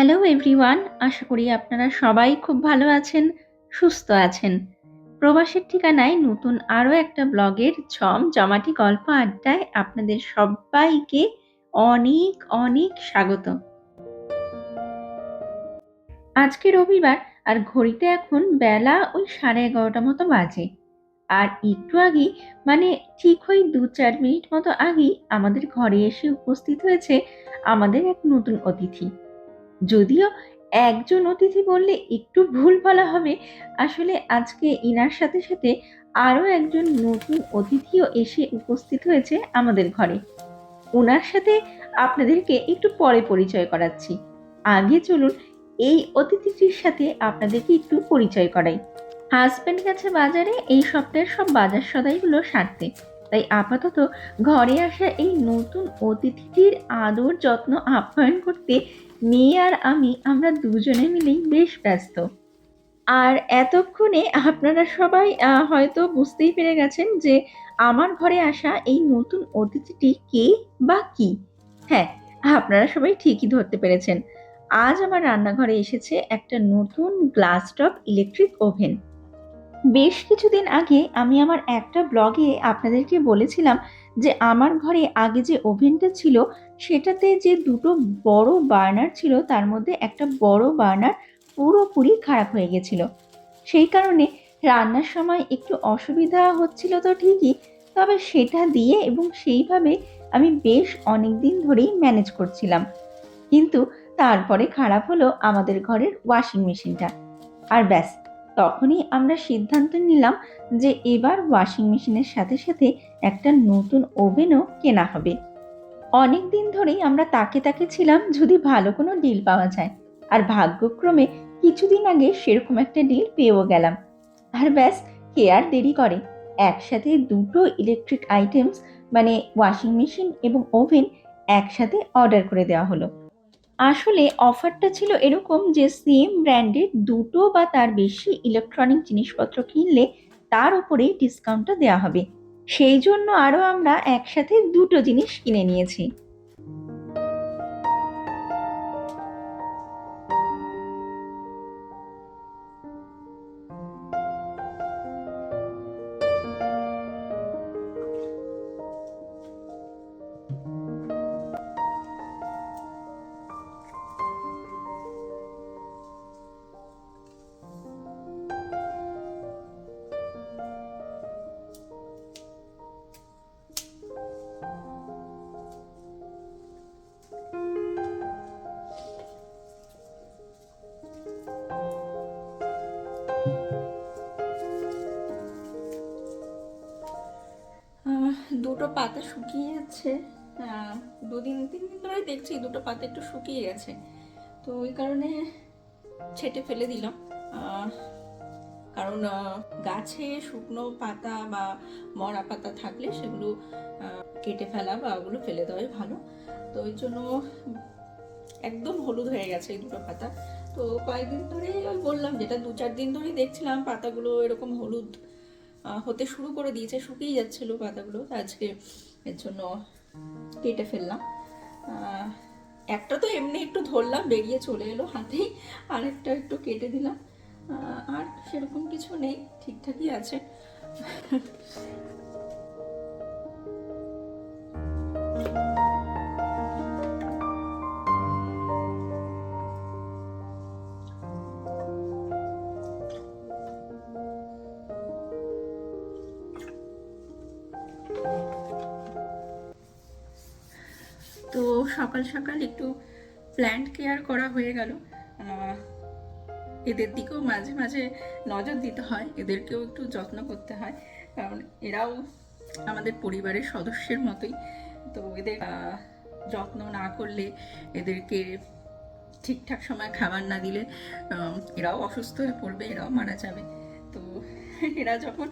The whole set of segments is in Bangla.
হ্যালো এভরিওয়ান, আশা করি আপনারা সবাই খুব ভালো আছেন, সুস্থ আছেন। প্রবাসের ঠিকানায় নতুন আরও একটা ব্লগের জমাটি গল্প আড্ডায় আপনাদের সবাইকে অনেক অনেক স্বাগত। আজকে রবিবার আর ঘড়িতে এখন বেলা ওই 11:30 মতো বাজে। আর একটু আগেই মানে ঠিক ওই 2-4 মিনিট মতো আগেই আমাদের ঘরে এসে উপস্থিত হয়েছে আমাদের এক নতুন অতিথি। যদিও একজন অতিথি বললে একটু ভুল বলা হবে, আসলে আজকে ইনার সাথে সাথে আরো একজন নতুন অতিথিও এসে উপস্থিত হয়েছে আমাদের ঘরে। ওনার সাথে আপনাদেরকে একটু পরে পরিচয় করাচ্ছি। আগে চলুন এই অতিথিটির সাথে আপনাদেরকে একটু পরিচয় করাই। হাজবেন্ড গেছে বাজারে এই সপ্তাহের সব বাজার সদাইগুলো সারতে, তাই আপাতত ঘরে আসা এই নতুন অতিথিটির আদর যত্ন আপ্যায়ন করতে মেয়ে আর আমরা দুজনে মিলেই বেশ ব্যস্ত। আর এতক্ষণে আপনারা সবাই হয়তো বুঝতেই পেরে গেছেন যে আমার ঘরে আসা এই নতুন অতিথিটি কে বা কি। হ্যাঁ, আপনারা সবাই ঠিকই ধরতে পেরেছেন। আজ আমার রান্নাঘরে এসেছে একটা নতুন গ্লাস টপ ইলেকট্রিক ওভেন। বেশ কিছুদিন আগে আমি আমার একটা ব্লগে আপনাদেরকে বলেছিলাম যে আমার ঘরে আগে যে ওভেনটা ছিল সেটাতে যে দুটো বড় বার্নার ছিল তার মধ্যে একটা বড় বার্নার পুরোপুরি খারাপ হয়ে গেছিল। সেই কারণে রান্নার সময় একটু অসুবিধা হচ্ছিল তো ঠিকই, তবে সেটা দিয়ে এবং সেইভাবে আমি বেশ অনেক দিন ধরেই ম্যানেজ করছিলাম। কিন্তু তারপরে খারাপ হলো আমাদের ঘরের ওয়াশিং মেশিনটা। আর ব্যাস, তখনই আমরা সিদ্ধান্ত নিলাম যে এবার ওয়াশিং মেশিনের সাথে সাথে একটা নতুন ওভেনও কেনা হবে। অনেক দিন ধরেই আমরা তাকে তাকে ছিলাম যদি ভালো কোনো ডিল পাওয়া যায়, আর ভাগ্যক্রমে কিছুদিন আগে সেরকম একটা ডিল পেয়েও গেলাম। আর ব্যাস, কে আর দেরি করে, একসাথে দুটো ইলেকট্রিক আইটেমস মানে ওয়াশিং মেশিন এবং ওভেন একসাথে অর্ডার করে দেওয়া হলো। আসলে অফারটা ছিল এরকম যে সেম ব্র্যান্ডের দুটো বা তার বেশি ইলেকট্রনিক জিনিসপত্র কিনলে তার উপরে ডিসকাউন্টটা দেওয়া হবে। সেই জন্য আরো আমরা একসাথে দুটো জিনিস কিনে নিয়েছি। দুটো পাতা শুকিয়ে যাচ্ছে। দুদিন 3 দিন ধরে দেখছি দুটো পাতা একটু শুকিয়ে গেছে, তো ওই কারণে ছেটে ফেলে দিলাম। কারণ গাছে শুকনো পাতা বা মরা পাতা থাকলে সেগুলো কেটে ফেলা বা ওগুলো ফেলে দেওয়াই ভালো। তো ওই জন্য একদম হলুদ হয়ে গেছে এই দুটো পাতা। তো কয়েকদিন ধরে ওই বললাম যেটা 2-4 দিন ধরেই দেখছিলাম পাতাগুলো এরকম হলুদ হতে শুরু করে দিয়েছে, শুকিয়ে যাচ্ছিল পাতাগুলো। আজকে এর জন্য কেটে ফেললাম। একটা তো এমনি একটু ধরলাম, বেরিয়ে চলে এলো হাতেই, আরেকটা একটু কেটে দিলাম। আর সেরকম কিছু নেই, ঠিকঠাকই আছে। তো সকাল সকাল একটু প্ল্যান্ট কেয়ার করা হয়ে গেল। এদের দিকেও মাঝে মাঝে নজর দিতে হয়, এদেরকেও একটু যত্ন করতে হয়, কারণ এরাও আমাদের পরিবারের সদস্যের মতোই। তো এদের যত্ন না করলে, এদেরকে ঠিকঠাক সময় খাবার না দিলে এরাও অসুস্থ হয়ে পড়বে, এরাও মারা যাবে। তো এরা যখন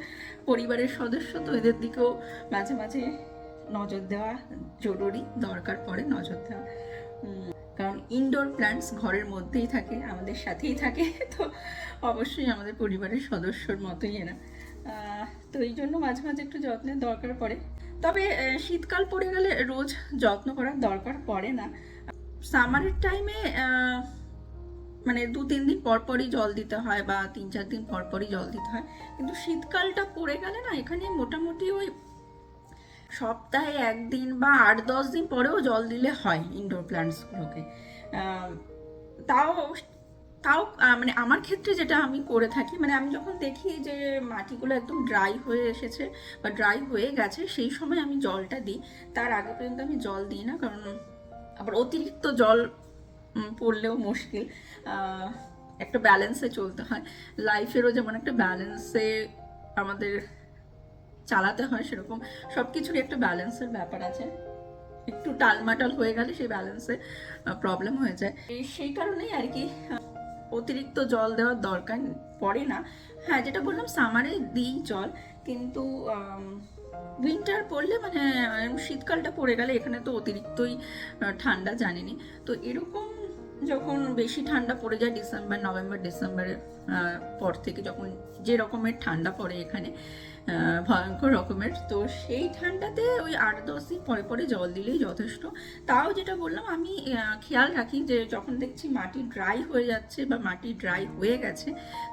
পরিবারের সদস্য, তো এদের দিকেও মাঝে মাঝে নজর দেওয়া জরুরি, দরকার পড়ে নজর দেওয়া। কারণ ইনডোর প্ল্যান্টস ঘরের মধ্যেই থাকে, আমাদের সাথেই থাকে, তো অবশ্যই আমাদের পরিবারের সদস্যর মতোই এরা। তো এই জন্য মাঝে মাঝে একটু যত্নের দরকার পড়ে। তবে শীতকাল পড়ে গেলে রোজ যত্ন করার দরকার পড়ে না। সামারের টাইমে মানে 2-3 দিন পর পরই জল দিতে হয় বা 3-4 দিন পর পরই জল দিতে হয়। কিন্তু শীতকালটা পড়ে গেলে না এখানে মোটামুটি ওই সপ্তাহে 1 দিন বা 8-10 দিন পরেও জল দিলে হয় ইনডোর প্ল্যান্টসগুলোকে। তাও তাও মানে আমার ক্ষেত্রে যেটা আমি করে থাকি, মানে আমি যখন দেখি যে মাটিগুলো একদম ড্রাই হয়ে এসেছে বা ড্রাই হয়ে গেছে, সেই সময় আমি জলটা দিই। তার আগে পর্যন্ত আমি জল দিই না, কারণ আবার অতিরিক্ত জল পড়লেও মুশকিল। একটা ব্যালেন্সে চলতে হয়, লাইফেরও যেমন একটা ব্যালেন্সে আমাদের চালাতে হয়, সেরকম সব কিছুরই একটা ব্যালেন্সের ব্যাপার আছে। একটু টালমাটাল হয়ে গেলে সেই ব্যালেন্সে প্রবলেম হয়ে যায়। সেই কারণেই আর কি অতিরিক্ত জল দেওয়ার দরকার পড়ে না। হ্যাঁ, যেটা বললাম সামারে দিই জল, কিন্তু উইন্টার পড়লে মানে শীতকালটা পড়ে গেলে, এখানে তো অতিরিক্তই ঠান্ডা জানিনি, তো এরকম যখন বেশি ঠান্ডা পড়ে যায় নভেম্বর ডিসেম্বরের পর থেকে, যখন যে রকমের ঠান্ডা পড়ে এখানে ভয়ঙ্কর রকমের, তো সেই ঠান্ডাতে ওই 8-10 দিন পরে পরে জল দিলেই যথেষ্ট। তাও যেটা বললাম, আমি খেয়াল রাখি যে যখন দেখছি মাটি ড্রাই হয়ে যাচ্ছে বা মাটি ড্রাই হয়ে গেছে,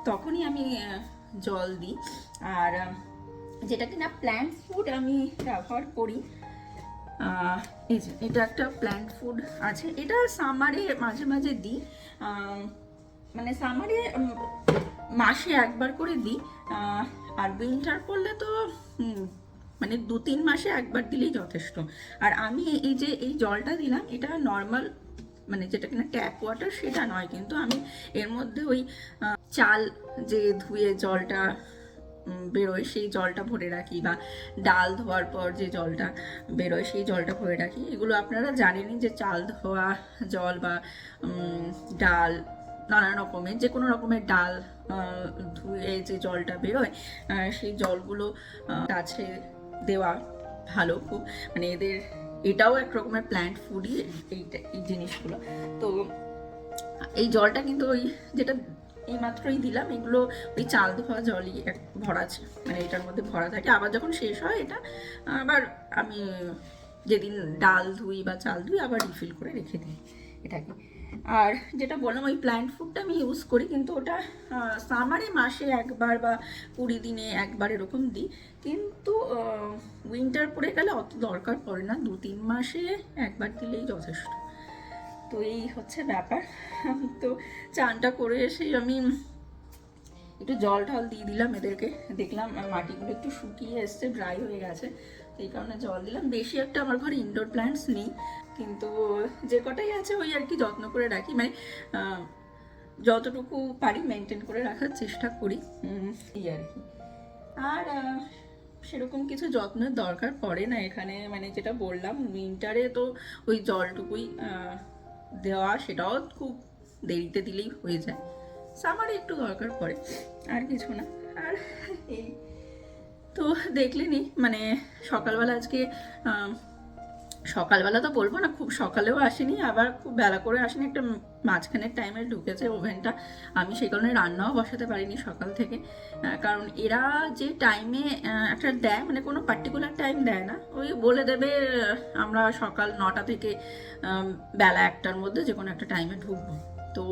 তখনই আমি জল দিই। আর যেটা কিনা প্ল্যান্ট ফুড আমি ব্যবহার করি, এই যে এটা একটা প্ল্যান্ট ফুড আছে, এটা সামারে মাঝে মাঝে দিই। মানে সামারে মাসে একবার করে দিই, আর উইন্টার পড়লে তো মানে 2-3 মাসে একবার দিলেই যথেষ্ট। আর আমি এই যে এই জলটা দিলাম, এটা নর্মাল মানে যেটা কিনা ট্যাপ ওয়াটার সেটা নয়, কিন্তু আমি এর মধ্যে ওই চাল যে ধুয়ে জলটা বেরোয় সেই জলটা ভরে রাখি, বা ডাল ধোয়ার পর যে জলটা বেরোয় সেই জলটা ভরে রাখি। এগুলো আপনারা জানেনই যে চাল ধোয়া জল বা ডাল, নানা রকমের যে কোনো রকমের ডাল ধুয়ে যে জলটা বেরোয়, সেই জলগুলো গাছে দেওয়া ভালো খুব, মানে এদের এটাও এক রকমের প্ল্যান্ট ফুডই এই জিনিসগুলো। তো এই জলটা কিন্তু ওই যেটা এই মাত্রই দিলাম, এগুলো ওই চাল ধোয়া জলই ভরা আছে, মানে এটার মধ্যে ভরা থাকে। আবার যখন শেষ হয় এটা আবার আমি যেদিন ডাল ধুই বা চাল ধুই আবার রিফিল করে রেখে দিই এটাকে। আর যেটা বললাম ওই প্ল্যান্ট ফুডটা আমি ইউজ করি, কিন্তু ওটা সামারে মাসে একবার বা 20 দিনে একবার এরকম দিই, কিন্তু উইন্টার পড়ে গেলে অত দরকার পড়ে না, 2-3 মাসে একবার দিলেই যথেষ্ট। তো এই হচ্ছে ব্যাপার। আমি তো চানটা করে এসে আমি একটু জল ঢল দিয়ে দিলাম এদেরকে, দেখলাম মাটিগুলো একটু শুকিয়ে এসছে, ড্রাই হয়ে গেছে, এই কারণে জল দিলাম। বেশি একটা আমার ঘরে ইনডোর প্ল্যান্টস নেই, কিন্তু যে কটাই আছে ওই আর কি যত্ন করে রাখি, মানে যতটুকু পারি মেনটেন করে রাখার চেষ্টা করি, এই আর কি। আর সেরকম কিছু যত্নের দরকার পড়ে না এখানে, মানে যেটা বললাম উইন্টারে তো ওই জলটুকুই দেওয়া, সেটাও খুব দেরিতে দিলেই হয়ে যায়, সামারে একটু দরকার পড়ে, আর কিছু না। আর এই তো দেখলেনি, মানে সকালবেলা আজকে সকালবেলা তো বলবো না, খুব সকালেও আসেনি আবার খুব বেলা করে আসেনি, একটা মাঝখানের টাইমে ঢুকেছে ওভেনটা। আমি সেই কারণে রান্নাও বসাতে পারিনি সকাল থেকে, কারণ এরা যে টাইমে একটা দেয়, মানে কোনো পার্টিকুলার টাইম দেয় না, ওই বলে দেবে আমরা সকাল 9টা থেকে বেলা 1টার মধ্যে যে কোনো একটা টাইমে ঢুকবো। তো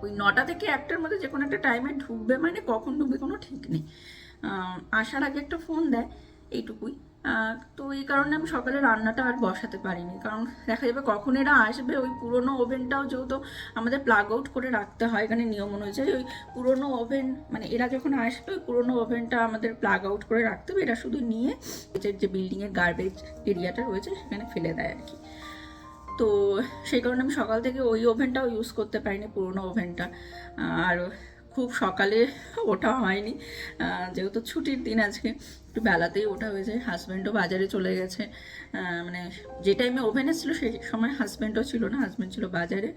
ওই 9টা থেকে 1টার মধ্যে যে কোনো একটা টাইমে ঢুকবে, মানে কখন ঢুকবে কোনো ঠিক নেই, আসার আগে একটা ফোন দেয়, এইটুকুই। তো এই কারণে আমি সকালে রান্নাটা আর বসাতে পারিনি, কারণ দেখা যাবে কখন এরা আসবে। ওই পুরোনো ওভেনটাও যেহেতু আমাদের প্লাগ আউট করে রাখতে হয় এখানে নিয়ম অনুযায়ী, ওই পুরোনো ওভেন মানে এরা যখন আসবে ওই পুরোনো ওভেনটা আমাদের প্লাগ আউট করে রাখতে হবে, এরা শুধু নিয়ে যে বিল্ডিংয়ের গার্বেজ এরিয়াটা রয়েছে সেখানে ফেলে দেয় আর কি। তো সেই কারণে আমি সকাল থেকে ওই ওভেনটাও ইউজ করতে পারিনি, পুরোনো ওভেনটা। আর খুব সকালে ওঠা হয়নি, যেহেতু ছুটির দিন আজকে, একটু বেলাতেই ওঠা হয়েছে। হাজব্যান্ডও বাজারে চলে গেছে, মানে যে টাইমে ওভেনে ছিল সেই সময় হাজব্যান্ডও ছিল না, হাজব্যান্ড ছিল বাজারে।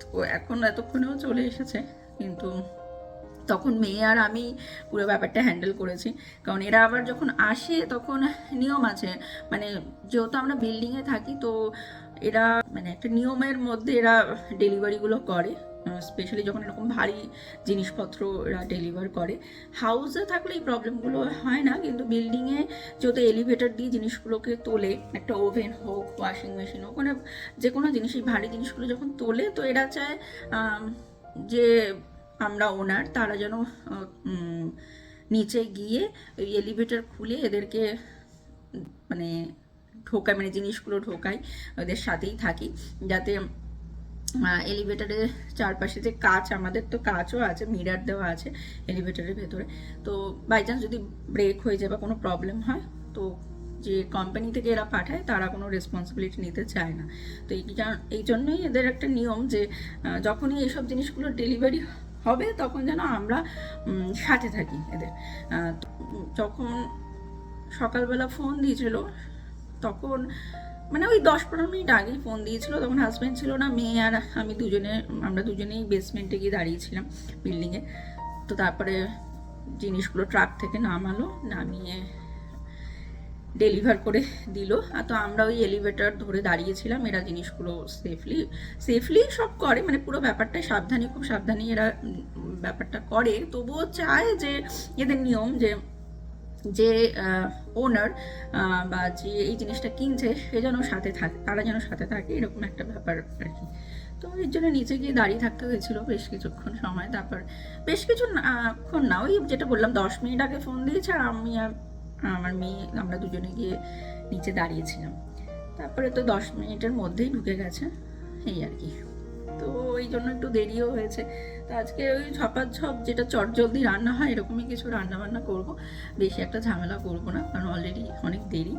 তো এখন এতক্ষণেও চলে এসেছে, কিন্তু তখন মেয়ে আর আমি পুরো ব্যাপারটা হ্যান্ডেল করেছি, কারণ এরা আবার যখন আসে তখন নিয়ম আছে, মানে যেহেতু আমরা বিল্ডিংয়ে থাকি তো এরা মানে একটা নিয়মের মধ্যে এরা ডেলিভারিগুলো করে, স্পেশালি যখন এরকম ভারী জিনিসপত্র এরা ডেলিভার করে। হাউসে থাকলে এই প্রবলেমগুলো হয় না, কিন্তু বিল্ডিংয়ে যেহেতু এলিভেটর দিয়ে জিনিসগুলোকে তোলে, একটা ওভেন হোক, ওয়াশিং মেশিন হোক, মানে যে কোনো জিনিস, এই ভারী জিনিসগুলো যখন তোলে, তো এরা চায় যে আমরা ওনার তারা যেন নিচে গিয়ে ওই এলিভেটর খুলে এদেরকে মানে ঢোকায়, মানে জিনিসগুলো ঢোকায়, ওদের সাথেই থাকি, যাতে এলিভেটারের চারপাশে যে কাঁচ, আমাদের তো কাঁচও আছে, মিরার দেওয়া আছে এলিভেটারের ভেতরে, তো বাই চান্স যদি ব্রেক হয়ে যায় বা কোনো প্রবলেম হয়, তো যে কোম্পানি থেকে এরা পাঠায় তারা কোনো রেসপন্সিবিলিটি নিতে চায় না। তো এই জন্যই এদের একটা নিয়ম যে যখনই এইসব জিনিসগুলো ডেলিভারি হবে তখন যেন আমরা সাথে থাকি এদের। যখন সকালবেলা ফোন দিয়েছিল তখন মানে ওই 10-15 মিনিট আগেই ফোন দিয়েছিল, তখন হাজব্যান্ড ছিল না, মেয়ে আর আমি আমরা দুজনেই বেসমেন্টে গিয়ে দাঁড়িয়েছিলাম বিল্ডিংয়ে। তো তারপরে জিনিসগুলো ট্রাক থেকে নামিয়ে ডেলিভার করে দিল। আর তো আমরা ওই এলিভেটর ধরে দাঁড়িয়েছিলাম, এরা জিনিসগুলো সেফলি সব করে, মানে পুরো ব্যাপারটা খুব সাবধানে এরা ব্যাপারটা করে। তবুও চায় যে এদের নিয়ম যে ওনার বা যে এই জিনিসটা কিনছে সে যেন সাথে থাকে, তারা যেন সাথে থাকে, এরকম একটা ব্যাপার আর কি। তো এর জন্য নিচে গিয়ে দাঁড়িয়ে থাকতে হয়েছিল বেশ কিছুক্ষণ সময়। তারপর বেশ কিছুক্ষণ না, ওই যেটা বললাম 10 মিনিট আগে ফোন দিয়েছে, আর আমি আর আমার মেয়ে আমরা দুজনে গিয়ে নিচে দাঁড়িয়েছিলাম। তারপরে তো 10 মিনিটের মধ্যেই ঢুকে গেছে, এই আর কি। তো এই জন্য একটু দেরিও হয়েছে। তো আজকে ওই ঝপাঝপ যেটা চটজলদি রান্না হয় এরকমই কিছু রান্না বান্না করবো, বেশি একটা ঝামেলা করবো না, কারণ অলরেডি অনেক দেরি।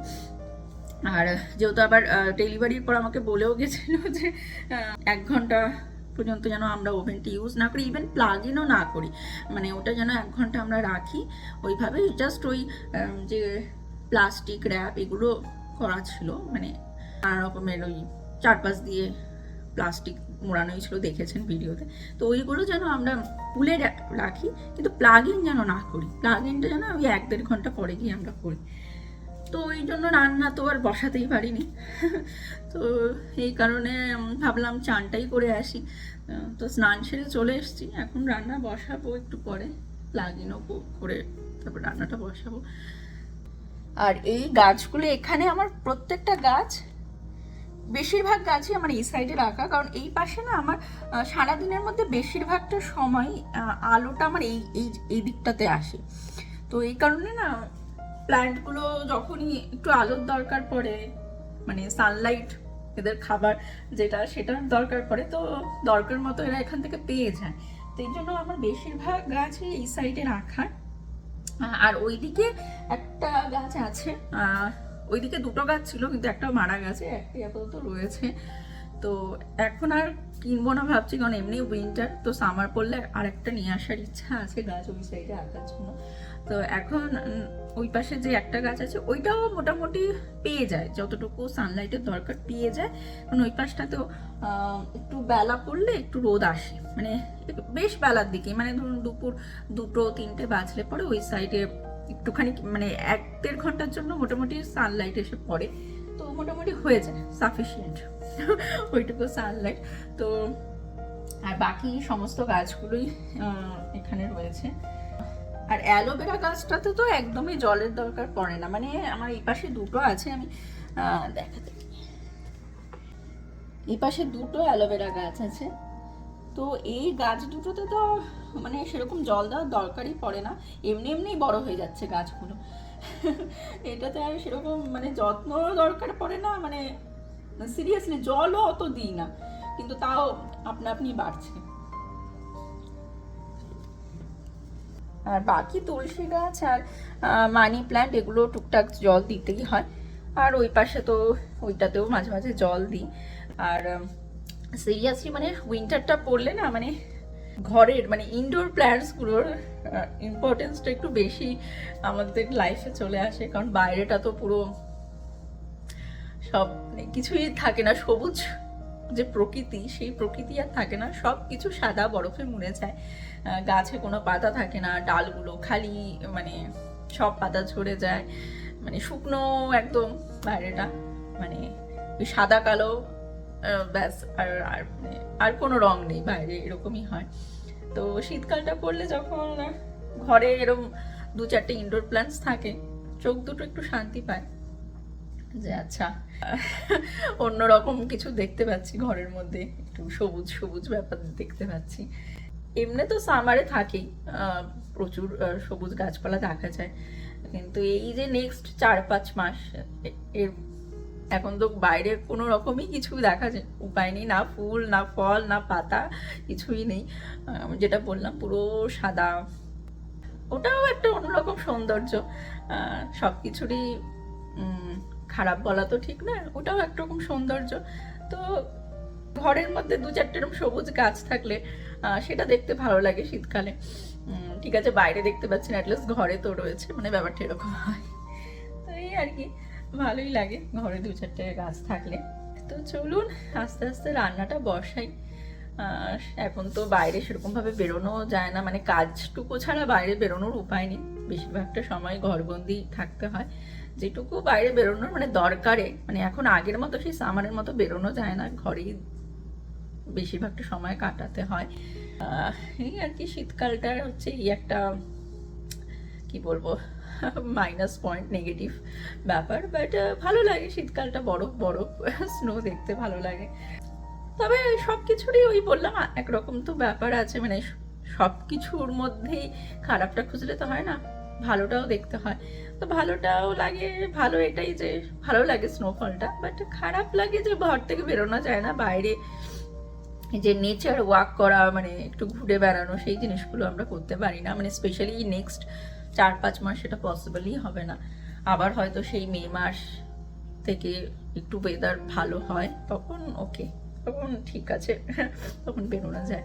আর যেহেতু আবার ডেলিভারির পর আমাকে বলেও গেছিল যে 1 ঘন্টা পর্যন্ত যেন আমরা ওভেনটি ইউজ না করি, ইভেন প্লাগ ইনও না করি, মানে ওটা যেন 1 ঘন্টা আমরা রাখি ওইভাবে। জাস্ট ওই যে প্লাস্টিক র্যাপ এগুলো করা ছিল, মানে নানা রকমের ওই চারপাশ দিয়ে প্লাস্টিক মোড়ানোই ছিল, দেখেছেন ভিডিওতে। তো ওইগুলো যেন আমরা খুলে রাখি, কিন্তু প্লাগ ইন যেন না করি, প্লাগ ইনটা যেন ওই 1-1.5 ঘন্টা পরে গিয়ে আমরা করি। তো এই জন্য রান্না তো আর বসাতেই পারিনি। তো এই কারণে ভাবলাম চানটাই করে আসি। তো স্নান সেরে চলে এসেছি, এখন রান্না বসাবো একটু পরে, প্লাগ ইনও করে তারপর রান্নাটা বসাবো। আর এই গাছগুলো এখানে আমার প্রত্যেকটা গাছ, বেশিরভাগ গাছই আমার এই সাইডে রাখা, কারণ এই পাশে না আমার সারাদিনের মধ্যে বেশিরভাগটা সময় আলোটা আমার এই দিকটাতে আসে। তো এই কারণে না প্ল্যান্টগুলো যখনই একটু আলোর দরকার পড়ে, মানে সানলাইট এদের খাবার সেটার দরকার পড়ে, তো দরকার মতো এরা এখান থেকে পেয়ে যায়। তো এই জন্য আমার বেশিরভাগ গাছই এই সাইডে রাখা। আর ওইদিকে একটা গাছ আছে, ওইদিকে 2টো গাছ ছিল, কিন্তু একটা মারা গেছে, একটাই আপাতত রয়েছে। তো এখন আর কিনবো না ভাবছি, কারণ এমনি উইন্টার, তো সামার পড়লে আরেকটা নিয়ে আসার ইচ্ছা আছে গাছ ওই সাইডে রাখার জন্য। তো এখন ওই পাশে যে একটা গাছ আছে ওইটাও মোটামুটি পেয়ে যায়, যতটুকু সানলাইটের দরকার পেয়ে যায়, কারণ ওই পাশটাতেও একটু বেলা পড়লে একটু রোদ আসে, মানে বেশ বেলার দিকে, মানে ধরুন দুপুর 2-3টে বাজলে পরে ওই সাইডে একটুখানি, মানে 1-1.5 ঘন্টার জন্য মোটামুটি সানলাইট এসে পড়ে, তো মোটামুটি হয়ে যায় সাফিসিয়েন্ট ওইটুকু সানলাইট। তো আর বাকি সমস্ত গাছগুলোই এখানে রয়েছে। আর অ্যালোভেরা গাছটাতে তো একদমই জলের দরকার পড়ে না, মানে আমার এই পাশে 2টো আছে, আমি দেখাতে, এই পাশে 2টো অ্যালোভেরা গাছ আছে। তো এই গাছ দুটোতে তো মানে সেরকম জল দেওয়ার দরকারই পড়ে না, এমনি বড় হয়ে যাচ্ছে গাছগুলো। এটাতে আর সেরকম মানে যত্নরও দরকার পড়ে না, মানে সিরিয়াসলি জলও অত দিই না, কিন্তু তাও আপনি বাড়ছে। আর বাকি তুলসী গাছ আর মানি প্ল্যান্ট এগুলো টুকটাক জল দিতেই হয়। আর ওই পাশে তো ওইটাতেও মাঝে মাঝে জল দিই। আর সিরিয়াসলি মানে উইন্টারটা পড়লে না, মানে ঘরের মানে ইনডোর প্ল্যান্টসগুলোর ইম্পর্টেন্সটা একটু বেশি আমাদের লাইফে চলে আসে, কারণ বাইরেটা তো পুরো সব কিছুই থাকে না, সবুজ যে প্রকৃতি, সেই প্রকৃতি আর থাকে না, সব কিছু সাদা বরফে মুড়ে যায়, গাছে কোনো পাতা থাকে না, ডালগুলো খালি, মানে সব পাতা ঝরে যায়, মানে শুকনো একদম বাইরেটা, মানে ওই সাদা কালো ব্যাস আর মানে আর কোনো রং নেই বাইরে, এরকমই হয়। তো শীতকালটা পড়লে যখন ঘরে এরকম 2-4টে ইনডোর প্ল্যান্টস থাকে, চোখ দুটো একটু শান্তি পায় যে আচ্ছা অন্যরকম কিছু দেখতে পাচ্ছি ঘরের মধ্যে, একটু সবুজ সবুজ ব্যাপার দেখতে পাচ্ছি। এমনি তো সামারে থাকেই প্রচুর সবুজ গাছপালা দেখা যায়, কিন্তু এই যে নেক্সট 4-5 মাস এর এখন তো বাইরে কোনো রকমই কিছু দেখা যায় উপায় নেই, না ফুল না ফল না পাতা, কিছুই নেই। যেটা বললাম পুরো সাদা, ওটাও একটা অন্যরকম সৌন্দর্য। সব কিছুরই খারাপ বলা তো ঠিক না, ওটাও একরকম সৌন্দর্য। তো ঘরের মধ্যে 2-4টে এরকম সবুজ গাছ থাকলে সেটা দেখতে ভালো লাগে শীতকালে। ঠিক আছে বাইরে দেখতে পাচ্ছি না, অ্যাটলিস্ট ঘরে তো রয়েছে, মানে ব্যাপারটা এরকম হয়। তো এই আর কি, ভালোই লাগে ঘরে 2-4টে গাছ থাকলে। তো চলুন আস্তে আস্তে রান্নাটা বসাই। এখন তো বাইরে সেরকমভাবে বেরোনো যায় না, মানে কাজটুকু ছাড়া বাইরে বেরোনোর উপায় নেই, বেশিরভাগটা সময় ঘরবন্দি থাকতে হয়। যেটুকু বাইরে বেরোনোর মানে দরকারে, মানে এখন আগের মতো সেই সামারের মতো বেরোনো যায় না, ঘরেই বেশিরভাগটা সময় কাটাতে হয়। এই আর কি, শীতকালটা হচ্ছে এই একটা কি বলবো মাইনাস পয়েন্ট, নেগেটিভ ব্যাপার। বাট ভালো লাগে শীতকালটা, বরফ বরফ স্নো দেখতে ভালো লাগে। তবে সব কিছুরই ওই বললাম একরকম তো ব্যাপার আছে, মানে সব কিছুর মধ্যেই খারাপটা খুঁজলে তো হয় না, ভালোটাও দেখতে হয়। তো ভালোটাও লাগে, ভালো এটাই যে ভালো লাগে স্নোফলটা, বাট খারাপ লাগে যে ঘর থেকে বেরোনো যায় না, বাইরে যে নেচার ওয়াক করা, মানে একটু ঘুরে বেড়ানো, সেই জিনিসগুলো আমরা করতে পারি না, মানে স্পেশালি নেক্সট 4-5 মাস সেটা পসিবলই হবে না। আবার হয়তো সেই মে মাস থেকে একটু ওয়েদার ভালো হয়, তখন ওকে, তখন ঠিক আছে, তখন বেরোনো যায়।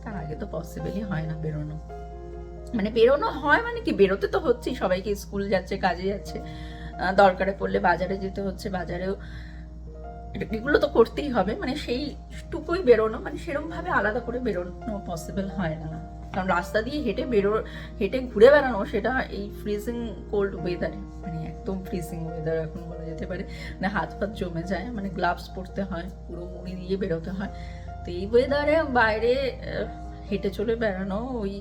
তার আগে তো পসিবলই হয় না বেরোনো, মানে বেরোনো হয় মানে কি, বেরোতে তো হচ্ছেই, সবাইকে স্কুল যাচ্ছে, কাজে যাচ্ছে, দরকারে পড়লে বাজারে যেতে হচ্ছে, বাজারেও এগুলো তো করতেই হবে, মানে সেইটুকুই বেরোনো, মানে সেরকম ভাবে আলাদা করে বেরোনো পসিবল হয় না। কারণ রাস্তা দিয়ে হেঁটে ঘুরে বেড়ানো, সেটা এই ফ্রিজিং কোল্ড ওয়েদারে, মানে একদম ফ্রিজিং ওয়েদার এখন বলা যেতে পারে, মানে হাত ফাত জমে যায়, মানে গ্লাভস পরতে হয়, পুরো মুড়ি দিয়ে বেরোতে হয়। তো এই ওয়েদারে বাইরে হেঁটে চলে বেড়ানো ওই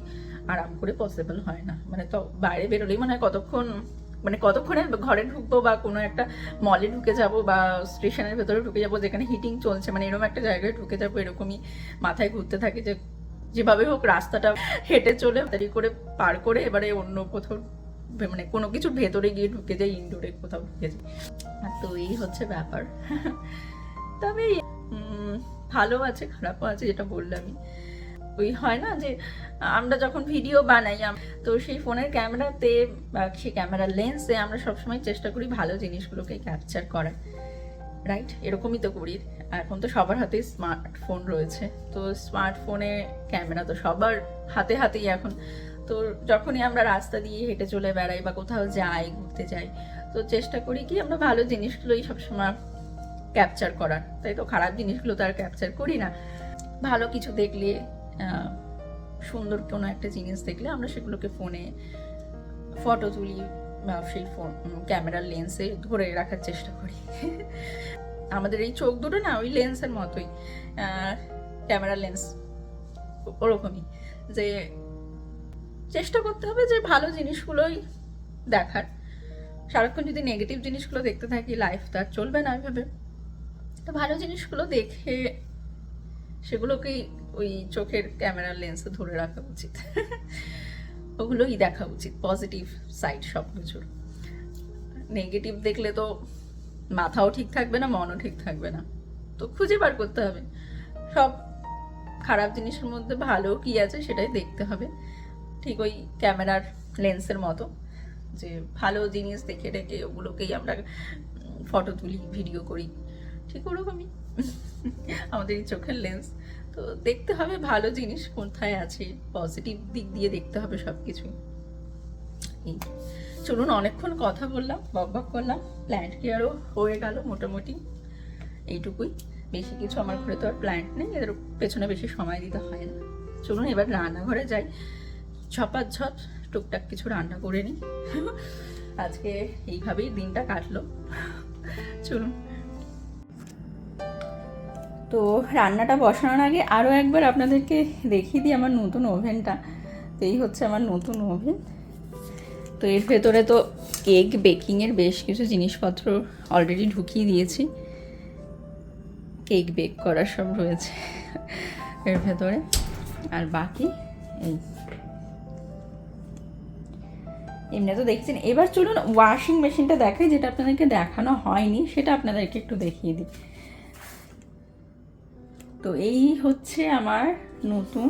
আরাম করে পসিবল হয় না, মানে তো বাইরে বেরোলেই মনে হয় কতক্ষণে ঘরে ঢুকবো, বা কোনো একটা মলে ঢুকে যাব, বা স্টেশনের ভেতরে ঢুকে যাব যেখানে হিটিং চলছে, মানে এরকম একটা জায়গায় ঢুকে যাবো, এরকমই মাথায় ঘুরতে থাকে যে যেভাবে হোক রাস্তাটা হেঁটে চলে তাড়াতাড়ি করে পার করে এবারে অন্য কোথাও, মানে কোনো কিছুর ভেতরে গিয়ে ঢুকে যাই, ইনডোরে কোথাও ঢুকে যাই। তো এই হচ্ছে ব্যাপার। তবে ভালো আছে খারাপও আছে, যেটা বললামই। ওই হয় না যে আমরা যখন ভিডিও বানাই, তো সেই ফোনের ক্যামেরাতে বা সেই ক্যামেরার লেন্সে আমরা সবসময় চেষ্টা করি ভালো জিনিসগুলোকে ক্যাপচার করার, রাইট? এরকমই তো করি। এখন তো সবার হাতেই স্মার্টফোন রয়েছে, তো স্মার্টফোনে ক্যামেরা তো সবার হাতে হাতেই এখন। তো যখনই আমরা রাস্তা দিয়ে হেঁটে চলে বেড়াই বা কোথাও যাই, ঘুরতে যাই, তো চেষ্টা করি কি আমরা ভালো জিনিসগুলোই সবসময় ক্যাপচার করার, তাই তো? খারাপ জিনিসগুলো তো আর ক্যাপচার করি না। ভালো কিছু দেখলে, সুন্দর কোনো একটা জিনিস দেখলে আমরা সেগুলোকে ফোনে ফটো তুলি, বা সেই ফোন ক্যামেরার লেন্সে ধরে রাখার চেষ্টা করি। আমাদের এই চোখ দুটো না ওই লেন্সের মতোই, ক্যামেরার লেন্স ওরকমই, যে চেষ্টা করতে হবে যে ভালো জিনিসগুলোই দেখার। সারাক্ষণ যদি নেগেটিভ জিনিসগুলো দেখতে থাকি, লাইফ তো আর চলবে না ওইভাবে। তো ভালো জিনিসগুলো দেখে সেগুলোকেই ওই চোখের ক্যামেরার লেন্সে ধরে রাখা উচিত, ওগুলোই দেখা উচিত, পজিটিভ সাইড সব কিছুর। নেগেটিভ দেখলে তো মাথাও ঠিক থাকবে না, মনও ঠিক থাকবে না। তো খুঁজে বার করতে হবে সব খারাপ জিনিসের মধ্যে ভালো কি আছে, সেটাই দেখতে হবে। ঠিক ওই ক্যামেরার লেন্সের মতো, যে ভালো জিনিস দেখে রেখে ওগুলোকেই আমরা ফটো তুলি, ভিডিও করি, ঠিক ওরকমই আমাদের এই চোখের লেন্স। তো দেখতে হবে ভালো জিনিস কোথায় আছে, পজিটিভ দিক দিয়ে দেখতে হবে সব কিছুই। চলুন, অনেকক্ষণ কথা বললাম, বকবক করলাম, প্ল্যান্ট কেয়ারও হয়ে গেল মোটামুটি, এইটুকুই। বেশি কিছু আমার ঘরে তো আর প্ল্যান্ট নেই, এদের পেছনে বেশি সময় দিতে হয় না। চলুন এবার রান্নাঘরে যাই, ঝপাঝপ টুকটাক কিছু রান্না করে নিই। আজকে এইভাবেই দিনটা কাটলো। চলুন। তো রান্নাটা বসানোর আগে আরও একবার আপনাদেরকে দেখিয়ে দিই আমার নতুন ওভেনটা। তো এই হচ্ছে আমার নতুন ওভেন। তো এর ভেতরে তো কেক বেকিংয়ের বেশ কিছু জিনিসপত্র অলরেডি ঢুকিয়ে দিয়েছি, কেক বেক করার সব রয়েছে এর ভেতরে। আর বাকি এই এমনি তো দেখছেন। এবার চলুন ওয়াশিং মেশিনটা দেখাই, যেটা আপনাদেরকে দেখানো হয়নি, সেটা আপনাদেরকে একটু দেখিয়ে দিই। তো এই হচ্ছে আমার নতুন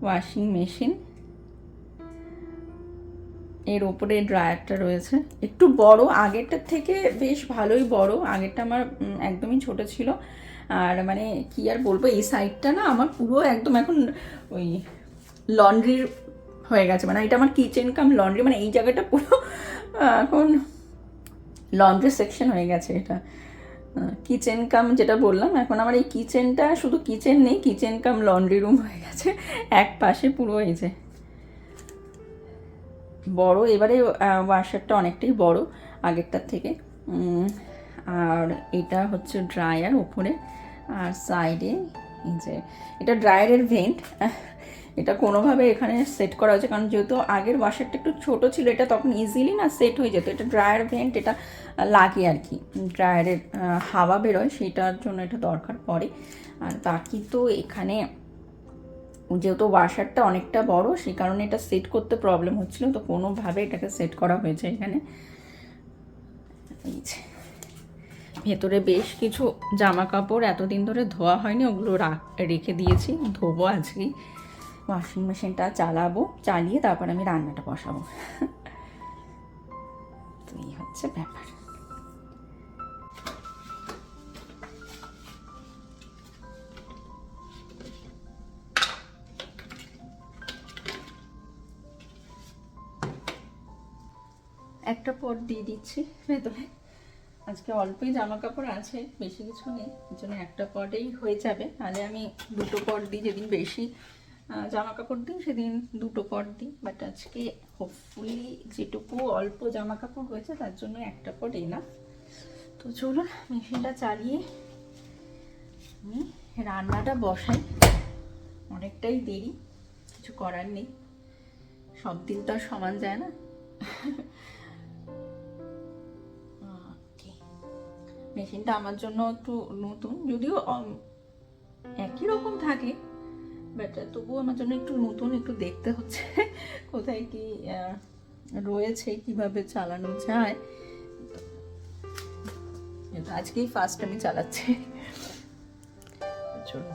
ওয়াশিং মেশিন। এর ওপরে ড্রায়ারটা রয়েছে, একটু বড়, আগেরটার থেকে বেশ ভালোই বড়। আগেরটা আমার একদমই ছোট ছিল। আর মানে কি আর বলবো, এই সাইডটা না আমার পুরো একদম এখন ওই লন্ড্রির হয়ে গেছে। মানে এটা আমার কিচেন কাম লন্ড্রি, মানে এই জায়গাটা পুরো এখন লন্ড্রি সেকশন হয়ে গেছে। এটা কিচেন কাম যেটা বললাম, এখন আমার এই কিচেনটা শুধু কিচেন নেই, কিচেন কাম লন্ড্রি রুম হয়ে গেছে এক পাশে পুরো। এই যে বড়, এবারে ওয়াশারটা অনেকটাই বড় আগেরটার থেকে। আর এটা হচ্ছে ড্রায়ার ওপরে, আর সাইডে এই যে এটা ড্রায়ারের ভেন্ট। এটা কোনোভাবে এখানে সেট করা হয়েছে, কারণ যেহেতু আগের ওয়াশারটা একটু ছোটো ছিল, এটা তখন ইজিলি না সেট হয়ে যেত। এটা ড্রায়ার ভেন্ট, এটা লাগে আর কি, ড্রায়ারের হাওয়া বেরোয়, সেটার জন্য এটা দরকার পড়ে। আর বাকি তো এখানে যেহেতু ওয়াশারটা অনেকটা বড়, সেই কারণে এটা সেট করতে প্রবলেম হচ্ছিল, তো কোনোভাবে এটাকে সেট করা হয়েছে এখানে। এই যে ভেতরে বেশ কিছু জামা কাপড় এতদিন ধরে ধোয়া হয়নি, ওগুলো রেখে দিয়েছি, ধোবো আজকেই। ওয়াশিং মেশিনটা চালাবো, চালিয়ে তারপর আমি রান্নাটা বসাবো। তো এই হচ্ছে ব্যাপার। একটা পট দিয়ে দিচ্ছি ভেতরে, আজকে অল্পই জামা কাপড় আছে, বেশি কিছু নেই, এর জন্য একটা পটেই হয়ে যাবে। নাহলে আমি দুটো পট দিই, যেদিন বেশি জামা কাপড় দিই সেদিন দুটো পট দিই। বাট আজকে হোপফুলি যেটুকু অল্প জামা কাপড় হয়েছে তার জন্য একটা পট এনাফ। তো চলুন মেশিনটা চালিয়ে আমি রান্নাটা বসাই। অনেকটাই দেরি, কিছু করার নেই, সব দিন তো আর সমান যায় না। মেশিনটা আমার জন্য একটু নতুন, যদিও একই রকম থাকে, বাট তবুও আমার জন্য একটু নতুন, একটু দেখতে হচ্ছে কোথায় কি রয়েছে, কিভাবে চালানো যায়। আজকেই ফার্স্ট আমি চালাচ্ছি। চলো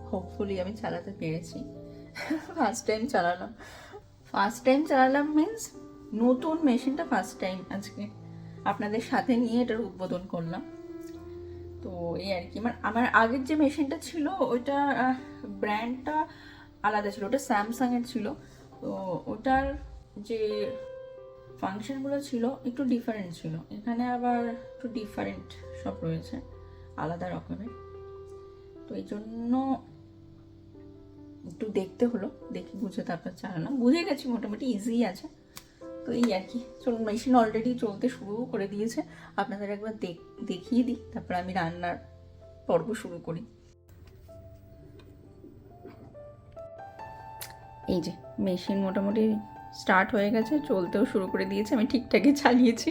হোপফুলি আমি চালাতে পেরেছি। ফার্স্ট টাইম চালালাম মিন্স নতুন মেশিনটা ফার্স্ট টাইম আজকে আপনাদের সাথে নিয়ে এটার উদ্বোধন করলাম। তো এই আর কি, মানে আমার আগের যে মেশিনটা ছিল ওইটা ব্র্যান্ডটা আলাদা ছিল, ওটা স্যামসাংয়ের ছিল। তো ওটার যে ফাংশনগুলো ছিল একটু ডিফারেন্ট ছিল, এখানে আবার একটু ডিফারেন্ট সব রয়েছে, আলাদা রকমের। তো এই জন্য একটু দেখতে হলো, দেখে বুঝে তারপর চালালাম। বুঝে গেছি মোটামুটি ইজি আছে। তো এই আর কি, চলুন মেশিন অলরেডি চলতে শুরু করে দিয়েছে, আপনাদের একবার দেখিয়ে দিই, তারপর আমি রান্নার পর্ব শুরু করি। এই যে মেশিন মোটামুটি স্টার্ট হয়ে গেছে, চলতেও শুরু করে দিয়েছে, আমি ঠিকঠাকই চালিয়েছি।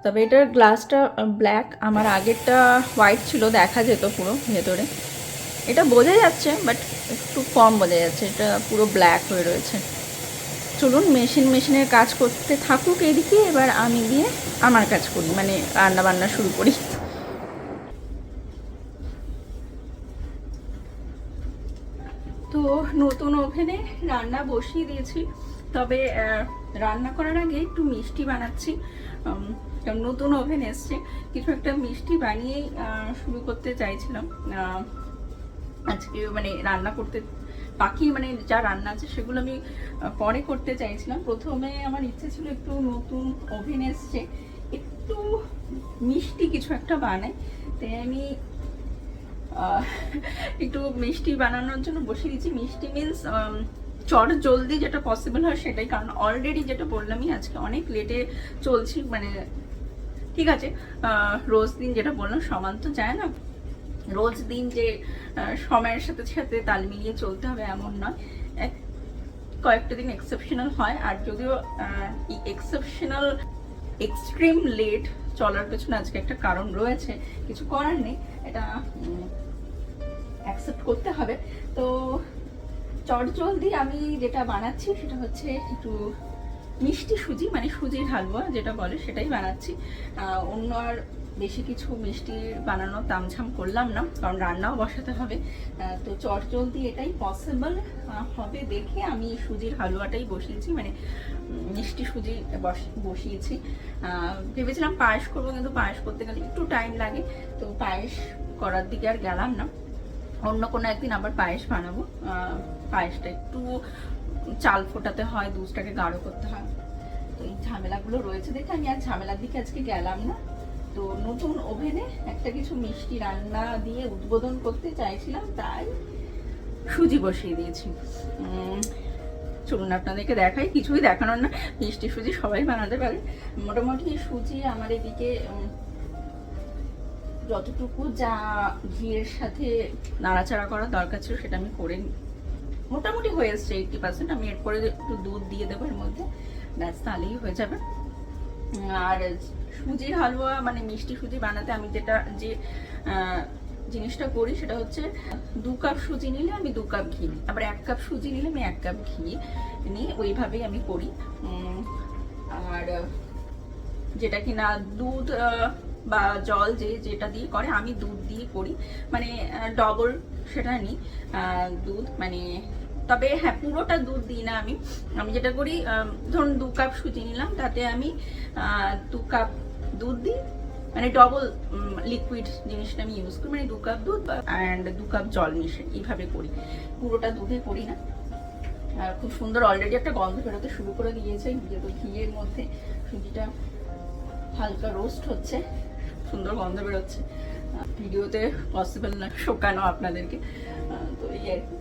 তবে এটার গ্লাসটা ব্ল্যাক, আমার আগেরটা হোয়াইট ছিল, দেখা যেত পুরো ভেতরে। এটা বোঝা যাচ্ছে বাট একটু কম বোঝা যাচ্ছে, এটা পুরো ব্ল্যাক হয়ে রয়েছে। চলুন মেশিনের কাজ করতে থাকুক এদিকে, এবার আমি গিয়ে আমার কাজ করি, মানে রান্না বান্না শুরু করি। তো নতুন ওভেনে রান্না বসিয়ে দিয়েছি, তবে রান্না করার আগে একটু মিষ্টি বানাচ্ছি। নতুন ওভেন এসছে, কিছু একটা মিষ্টি বানিয়েই শুরু করতে চাইছিলাম। আজকে মানে রান্না করতে বাকি মানে যা রান্না আছে সেগুলো আমি পরে করতে চাইছিলাম। প্রথমে আমার ইচ্ছে ছিল একটু নতুন ওভেন এসছে, একটু মিষ্টি কিছু একটা বানাই, তাই আমি একটু মিষ্টি বানানোর জন্য বসে দিয়েছি। মিষ্টি মিন্স চট জলদি যেটা পসিবল হয় সেটাই, কারণ অলরেডি যেটা বললামই আজকে অনেক লেটে চলছি। মানে ঠিক আছে, রোজ দিন যেটা বললাম সমান তো যায় না, রোজ দিন যে সময়ের সাথে সাথে তাল মিলিয়ে চলতে হবে এমন নয়, কয়েকটা দিন এক্সেপশনাল হয়। আর যদিও এই এক্সেপশনাল এক্সট্রিম লেট চলার পেছনে আজকে একটা কারণ রয়েছে, কিছু করার নেই, এটা অ্যাকসেপ্ট করতে হবে। তো চটজলদি আমি যেটা বানাচ্ছি সেটা হচ্ছে একটু মিষ্টি সুজি, মানে সুজির হালুয়া যেটা বলে সেটাই বানাচ্ছি। অন্য আর বেশি কিছু মিষ্টি বানানোর তামঝাম করলাম না, কারণ রান্নাও বসাতে হবে। তো চটজলদি এটাই পসিবল হবে দেখে আমি সুজির হালুয়াটাই বসিয়েছি, মানে মিষ্টি সুজি বসিয়েছি। ভেবেছিলাম পায়েস করবো, কিন্তু পায়েস করতে গেলে একটু টাইম লাগে, তো পায়েস করার দিকে আর গেলাম না। অন্য কোনো একদিন আবার পায়েস বানাবো। পায়েসটা একটু চাল ফোটাতে হয়, দুধটাকে গাঢ় করতে হয়, তো এই ঝামেলাগুলো রয়েছে দেখে আমি আর ঝামেলার দিকে আজকে গেলাম না। তো নতুন ওভেনে একটা কিছু মিষ্টি রান্না দিয়ে উদ্বোধন করতে চাইছিলাম, তাই সুজি বসিয়ে দিয়েছি। চলুন আপনাদেরকে দেখাই, কিছুই দেখানোর না, মিষ্টি সুজি সবাই বানাতে পারে। মোটামুটি সুজি আমার এদিকে যতটুকু যা ঘিয়ের সাথে নাড়াচাড়া করার দরকার ছিল সেটা আমি করে মোটামুটি হয়ে এসছে 80%। আমি এরপরে একটু দুধ দিয়ে দেবো এর মধ্যে, ব্যাস তাহলেই হয়ে যাবে। আর সুজির হালুয়া মানে মিষ্টি সুজি বানাতে আমি যে জিনিসটা করি সেটা হচ্ছে 2 কাপ সুজি নিলে আমি 2 কাপ ঘি নিই, আবার 1 কাপ সুজি নিলে আমি 1 কাপ ঘি নিই, ওইভাবেই আমি করি। আর যেটা কিনা দুধ বা জল যেটা দিয়ে করে, আমি দুধ দিয়ে করি, মানে ডবল সেটা নিই দুধ, মানে তবে হ্যাঁ পুরোটা দুধ দিই না আমি যেটা করি, ধরুন 2 কাপ সুজি নিলাম, তাতে আমি 2 কাপ দুধ দিই, মানে ডবল লিকুইড জিনিসটা আমি ইউজ করি, মানে 2 কাপ দুধ অ্যান্ড 2 কাপ জল মিশে এইভাবে করি, পুরোটা দুধে করি না। আর খুব সুন্দর অলরেডি একটা গন্ধ বেরোতে শুরু করে দিয়েছে, যেহেতু ঘিয়ের মধ্যে সুজিটা হালকা রোস্ট হচ্ছে, সুন্দর গন্ধ বেরোচ্ছে। ভিডিওতে পসিবল না শোকানো আপনাদেরকে, তো এই আর কি।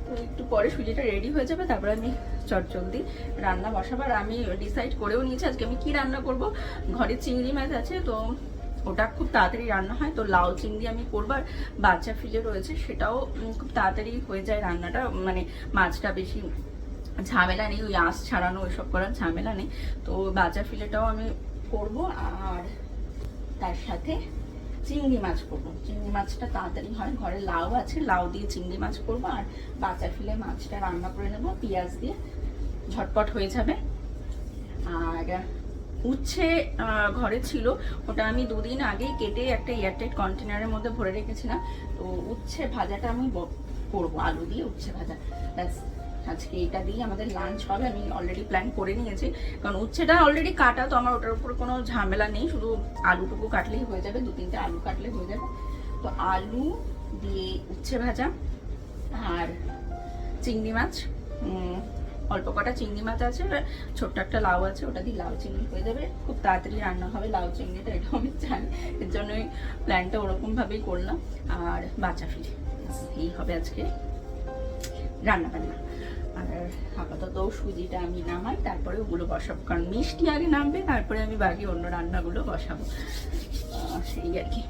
তো একটু পরে সুজিটা রেডি হয়ে যাবে, তারপরে আমি চটজলদি রান্না বসাবার আমি ডিসাইড করেও নিয়েছি আজকে আমি কি রান্না করব। ঘরে চিংড়ি মাছ আছে, তো ওটা খুব তাড়াতাড়ি রান্না হয়, তো লাউ চিংড়ি আমি করবো। আর বাচ্চা ফ্রিজে রয়েছে, সেটাও খুব তাড়াতাড়ি হয়ে যায় রান্নাটা, মানে মাছটা বেশি ঝামেলা নেই, ওই আঁশ ছাড়ানো ওইসব করার ঝামেলা নেই। তো বাচ্চা ফিলেটাও আমি করব, আর তার সাথে চিংড়ি মাছ করবো। চিংড়ি মাছটা তাড়াতাড়ি হয়, ঘরে লাউ আছে, লাউ দিয়ে চিংড়ি মাছ করবো, আর বাচ্চা ফিলে মাছটা রান্না করে নেবো পেঁয়াজ দিয়ে, ঝটপট হয়ে যাবে। আর উচ্ছে ঘরে ছিল, ওটা আমি 2 দিন আগেই কেটে একটা এয়ারটাইট কন্টেনারের মধ্যে ভরে রেখেছিলাম। তো উচ্ছে ভাজাটা আমি করবো, আলু দিয়ে উচ্ছে ভাজা, ব্যাস আজকে এটা দিয়ে আমাদের লাঞ্চ হবে। আমি অলরেডি প্ল্যান করে নিয়েছি, কারণ উচ্ছেটা অলরেডি কাটা, তো আমার ওটার উপর কোনো ঝামেলা নেই, শুধু আলুটুকু কাটলেই হয়ে যাবে, 2-3টে আলু কাটলে হয়ে যাবে। তো আলু দিয়ে উচ্ছে ভাজা আর চিংড়ি মাছ, অল্প কটা চিংড়ি মাছ আছে, ছোট্ট একটা লাউ আছে, ওটা দিয়ে লাউ চিংড়ি হয়ে যাবে, খুব তাড়াতাড়ি রান্না হবে লাউ চিংড়িটা, এটা আমি জানি, এর জন্যই প্ল্যানটা ওরকমভাবেই করলাম। আর বাচ্চা ফিরে এই হবে আজকে রান্না বান্না। আর আপাতত সুজিটা আমি নামাই, তারপরে ওগুলো বসাবো, কারণ মিষ্টি আগে নামবে, তারপরে আমি বাকি অন্য রান্নাগুলো বসাবো, সেই আর কি।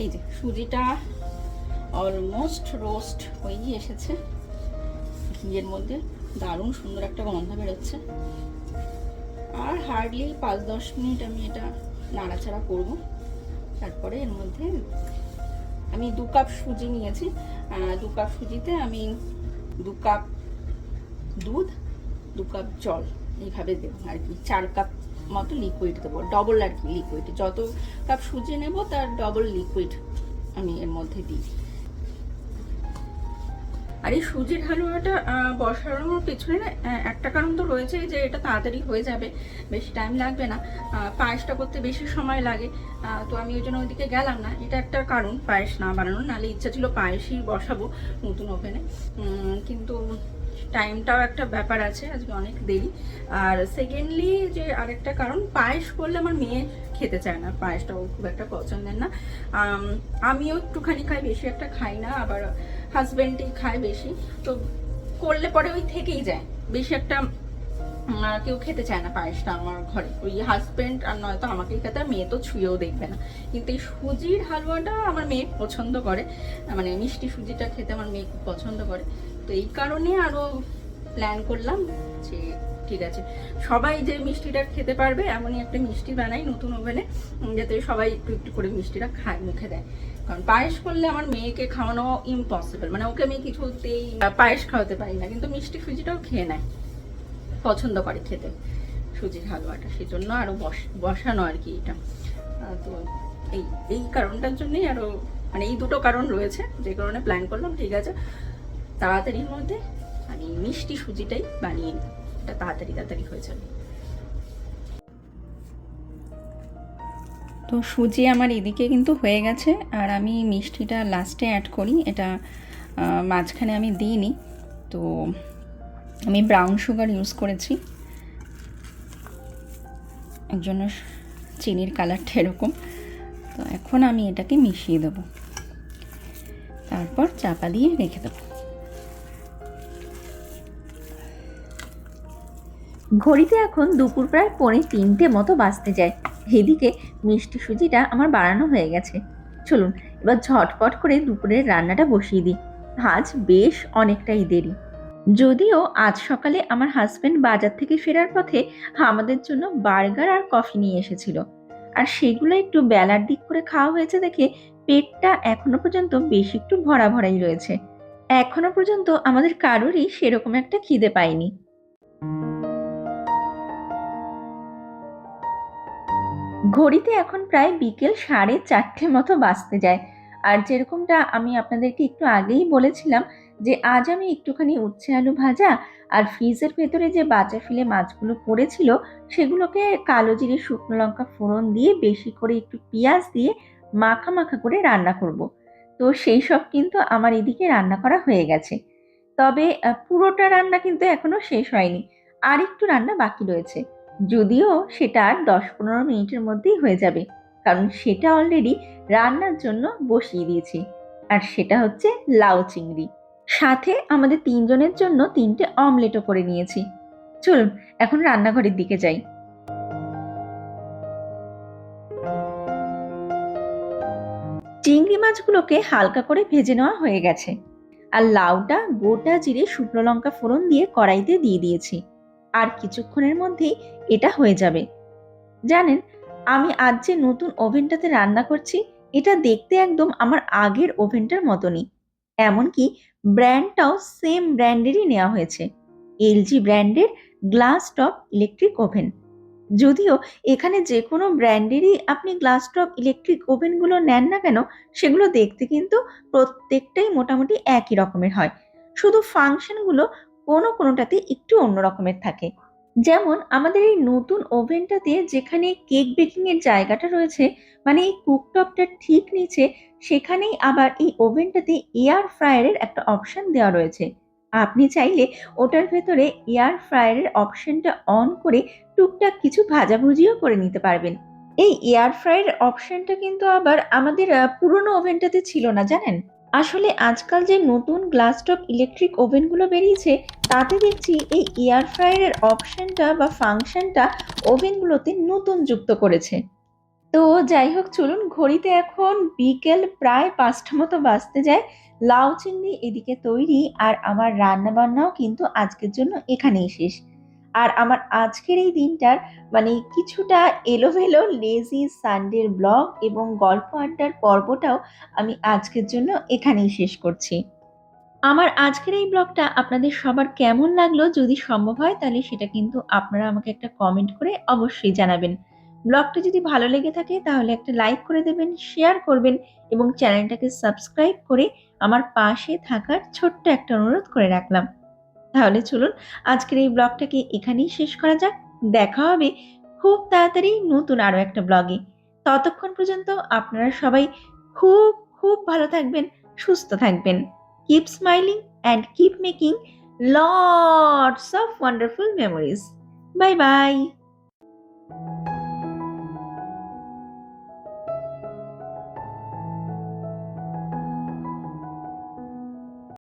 এই যে সুজিটা অলমোস্ট রোস্ট হয়েই এসেছে, ঘিয়ের মধ্যে দারুণ সুন্দর একটা গন্ধ বেরোচ্ছে। আর হার্ডলি 5-10 মিনিট আমি এটা নাড়াচাড়া করব, তারপরে এর মধ্যে আমি 2 কাপ সুজি নিয়েছি, 2 কাপ সুজিতে আমি 2 কাপ দুধ, 2 কাপ জল এইভাবে দেবো আর কি, 4 কাপ মতো লিকুইড দেবো, ডবল আর কি লিকুইড, যত কাপ সুজি নেব তার ডবল লিকুইড আমি এর মধ্যে দিই। আর এই সুজির হালুয়াটা বসানোর পেছনে না একটা কারণ তো রয়েছে যে এটা তাড়াতাড়ি হয়ে যাবে, বেশি টাইম লাগবে না। পায়েসটা করতে বেশি সময় লাগে, তো আমি ওই জন্য ওইদিকে গেলাম না। এটা একটা কারণ পায়েস না বানানোর, নাহলে ইচ্ছা ছিল পায়েসই বসাবো নতুন ওভেনে, কিন্তু টাইমটাও একটা ব্যাপার আছে, আজকে অনেক দেরি। আর সেকেন্ডলি যে আরেকটা কারণ, পায়েস করলে আমার মেয়ে খেতে চায় না, পায়েসটাও খুব একটা পছন্দের না। আমিও একটুখানি খাই, বেশি একটা খাই না, আবার হাজব্যান্ডই খায় বেশি, তো করলে পরে ওই থেকেই যায়, বেশি একটা কেউ খেতে চায় না পায়েসটা আমার ঘরে, ওই হাজব্যান্ড আর নয়তো আমাকেই খেতে, আর মেয়ে তো ছুঁয়েও দেখবে না। কিন্তু এই সুজির হালুয়াটা আমার মেয়ে পছন্দ করে, মানে মিষ্টি সুজিটা খেতে আমার মেয়ে খুব পছন্দ করে। তো এই কারণে আরও প্ল্যান করলাম যে ঠিক আছে, সবাই যে মিষ্টিটা খেতে পারবে এমনই একটা মিষ্টি বানাই নতুন ওভেনে, যাতে সবাই একটু একটু করে মিষ্টিটা খায়, মুখে দেয়। কারণ পায়েস করলে আমার মেয়েকে খাওয়ানো ইম্পসিবল, মানে ওকে আমি কিছুতেই পায়েস খাওয়াতে পারি না, কিন্তু মিষ্টি সুজিটাও খেয়ে নেয়, পছন্দ করে খেতে সুজির হালুয়াটা, সেই জন্য আরও বসানো আর কি এটা। তো এই এই কারণটার জন্যই আরও, মানে এই দুটো কারণ রয়েছে যে কারণে প্ল্যান করলাম ঠিক আছে তাড়াতাড়ির মধ্যে আমি মিষ্টি সুজিটাই বানিয়ে নিই, এটা তাড়াতাড়ি তাড়াতাড়ি হয়ে যাবে। তো সুজি আমার এদিকে কিন্তু হয়ে গেছে, আর আমি মিষ্টিটা লাস্টে অ্যাড করি, এটা মাঝখানে আমি দিইনি। তো আমি ব্রাউন সুগার ইউজ করেছি, এর জন্য চিনির কালারটা এরকম। তো এখন আমি এটাকে মিশিয়ে দেবো, তারপর চাপা দিয়ে রেখে দেবো। ঘড়িতে এখন দুপুর প্রায় 2:45 মতো বাজতে যায়। এদিকে মিষ্টি সুজিটা আমার বানানো হয়ে গেছে। চলুন এবার ঝটপট করে দুপুরের রান্নাটা বসিয়ে দিই। আজ বেশ অনেকটাই দেরি, যদিও আজ সকালে আমার হাজবেন্ড বাজার থেকে ফেরার পথে আমাদের জন্য বার্গার আর কফি নিয়ে এসেছিল, আর সেগুলো একটু বেলার দিক করে খাওয়া হয়েছে দেখে পেটটা এখনো পর্যন্ত বেশ একটু ভরা ভরাই রয়েছে। এখনো পর্যন্ত আমাদের কারোরই সেরকম একটা খিদে পায়নি। ঘড়িতে এখন প্রায় বিকেল 4:30 মতো বাজতে যায়। আর যেরকমটা আমি আপনাদেরকে একটু আগেই বলেছিলাম যে আজ আমি একটুখানি উচ্ছে আলু ভাজা আর ফ্রিজের ভেতরে যে বাঁচা ফিলে মাছগুলো পড়েছিল সেগুলোকে কালো জিরে শুকনো লঙ্কা ফোড়ন দিয়ে বেশি করে একটু পেঁয়াজ দিয়ে মাখা মাখা করে রান্না করব। তো সেই সব কিন্তু আমার এদিকে রান্না করা হয়ে গেছে। তবে পুরোটা রান্না কিন্তু এখনো শেষ হয়নি, আর একটু রান্না বাকি রয়েছে, যদিও সেটা আর 10-15 মিনিটের মধ্যেই হয়ে যাবে, কারণ সেটা অলরেডি রান্নার জন্য বসিয়ে দিয়েছি। আর সেটা হচ্ছে লাউ চিংড়ি, সাথে আমাদের 3 জনের জন্য 3টে অমলেটও করে নিয়েছি। চলুন এখন রান্নাঘরের দিকে যাই। চিংড়ি মাছগুলোকে হালকা করে ভেজে নেওয়া হয়ে গেছে, আর লাউটা গোটা জিরে শুকনো লঙ্কা ফোড়ন দিয়ে কড়াইতে দিয়ে দিয়েছি। আর কিছুক্ষণের মধ্যেই এটা হয়ে যাবে। জানেন, আমি আজ যে নতুন ওভেনটাতে রান্না করছি এটা দেখতে একদম আমার আগের ওভেনটার মতনই, এমনকি ব্র্যান্ডটাও সেম ব্র্যান্ডেরই নেওয়া হয়েছে, এলজি ব্র্যান্ডের গ্লাস টপ ইলেকট্রিক ওভেন। যদিও এখানে যে কোনো ব্র্যান্ডেরই আপনি গ্লাস টপ ইলেকট্রিক ওভেনগুলো নেন না কেন, সেগুলো দেখতে কিন্তু প্রত্যেকটাই মোটামুটি একই রকমের হয়, শুধু ফাংশনগুলো কোনোটাতে একটু অন্য রকমের থাকে। যেমন আমাদের এই নতুন ওভেনটাতে যেখানে কেক বেকিং এর জায়গাটা রয়েছে, মানে এই কুকটপটার ঠিক নিচে, সেখানেই আবার এই ওভেনটাতে এয়ার ফ্রায়ারের একটা অপশন দেওয়া রয়েছে। আপনি চাইলে ওটার ভেতরে এয়ার ফ্রায়ারের অপশনটা অন করে টুকটাক কিছু ভাজাভুজিও করে নিতে পারবেন। এই এয়ার ফ্রায়ার অপশনটা কিন্তু আবার আমাদের পুরোনো ওভেনটাতে ছিল না, জানেন। আসলে আজকাল যে নতুন গ্লাস টপ ইলেকট্রিক ওভেনগুলো বেরিয়েছে তাতে দেখছি এই এয়ার ফ্রায়ারের অপশনটা বা ফাংশনটা ওভেনগুলোতে নতুন যুক্ত করেছে। তো যাই হোক, চলুন, ঘড়িতে এখন বিকেল প্রায় 5টা মতো বাজতে যায়। লাউ চিংড়ি এদিকে তৈরি, আর আমার রান্না বান্নাও কিন্তু আজকের জন্য এখানেই শেষ। আর আমার আজকের এই দিনটার মানে কিছুটা এলোমেলো লেজি সানডের ব্লগ এবং গল্প আড্ডার পর্বটাও আমি আজকের জন্য এখানেই শেষ করছি। আমার আজকের এই ব্লগটা আপনাদের সবার কেমন লাগলো, যদি সম্ভব হয় তাহলে সেটা কিন্তু আপনারা আমাকে একটা কমেন্ট করে অবশ্যই জানাবেন। ব্লগটা যদি ভালো লেগে থাকে তাহলে একটা লাইক করে দেবেন, শেয়ার করবেন এবং চ্যানেলটাকে সাবস্ক্রাইব করে আমার পাশে থাকার ছোট্ট একটা অনুরোধ করে রাখলাম। তাহলে চলুন আজকের এই ব্লগটাকে এখানেই শেষ করা যাক। দেখা হবে খুব তাড়াতাড়ি নতুন আরো একটা ব্লগে। ততক্ষণ পর্যন্ত আপনারা সবাই খুব খুব ভালো থাকবেন, সুস্থ থাকবেন। Keep smiling and keep making lots of wonderful memories. Bye bye.